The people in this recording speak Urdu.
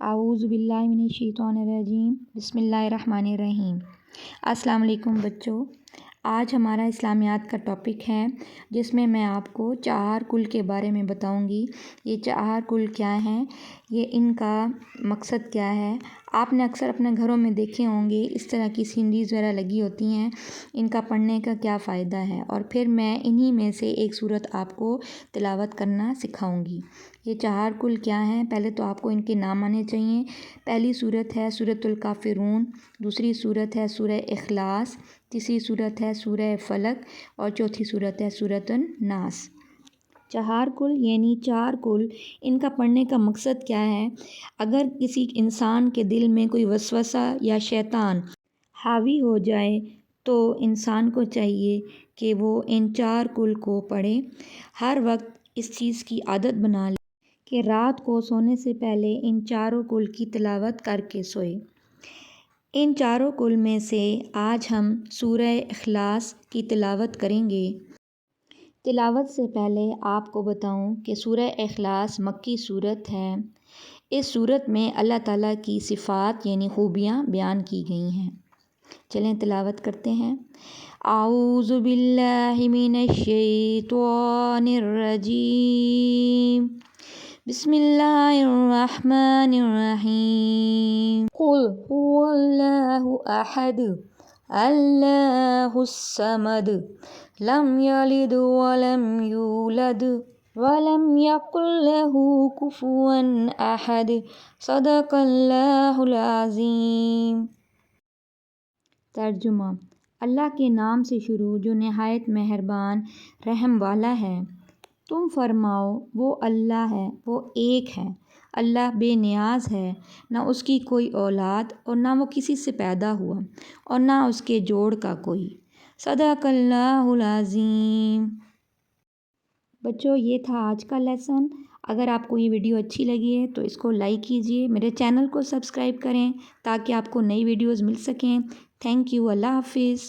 اعوذ باللہ من الشیطان الرجیم بسم اللہ الرحمن الرحیم۔ السلام علیکم بچوں، آج ہمارا اسلامیات کا ٹاپک ہے جس میں آپ کو چہار کل کے بارے میں بتاؤں گی۔ یہ چہار کل کیا ہیں، یہ ان کا مقصد کیا ہے۔ آپ نے اکثر اپنے گھروں میں دیکھے ہوں گے اس طرح کی سینریز وغیرہ لگی ہوتی ہیں، ان کا پڑھنے کا کیا فائدہ ہے، اور پھر میں انہی میں سے ایک صورت آپ کو تلاوت کرنا سکھاؤں گی۔ یہ چہار کل کیا ہیں، پہلے تو آپ کو ان کے نام آنے چاہیے۔ پہلی صورت ہے سورۃ الکافرون، دوسری صورت ہے سورہ اخلاص، تیسری صورت ہے سورہ فلق، اور چوتھی صورت ہے سورۃ الناس۔ چہار کل یعنی چار کل، ان کا پڑھنے کا مقصد کیا ہے۔ اگر کسی انسان کے دل میں کوئی وسوسہ یا شیطان حاوی ہو جائے تو انسان کو چاہیے کہ وہ ان چار کل کو پڑھے۔ ہر وقت اس چیز کی عادت بنا لے کہ رات کو سونے سے پہلے ان چاروں کل کی تلاوت کر کے سوئے۔ ان چاروں کل میں سے آج ہم سورہ اخلاص کی تلاوت کریں گے۔ تلاوت سے پہلے آپ کو بتاؤں کہ سورہ اخلاص مکی صورت ہے۔ اس صورت میں اللہ تعالیٰ کی صفات یعنی خوبیاں بیان کی گئی ہیں۔ چلیں تلاوت کرتے ہیں۔ اعوذ باللہ من الشیطان الرجیم، بسم اللہ الرحمن الرحیم۔ قل هو اللہ احد اللہ الصمد لم یلد ولم یولد ولم یکن له کفوا احد، صدق اللہ العظیم۔ ترجمہ: اللہ کے نام سے شروع جو نہایت مہربان رحم والا ہے۔ تم فرماؤ وہ اللہ ہے، وہ ایک ہے، اللہ بے نیاز ہے، نہ اس کی کوئی اولاد اور نہ وہ کسی سے پیدا ہوا اور نہ اس کے جوڑ کا کوئی۔ صدق اللہ العظیم۔ بچوں، یہ تھا آج کا لیسن۔ اگر آپ کو یہ ویڈیو اچھی لگی ہے تو اس کو لائک کیجئے، میرے چینل کو سبسکرائب کریں تاکہ آپ کو نئی ویڈیوز مل سکیں۔ تھینک یو، اللہ حافظ۔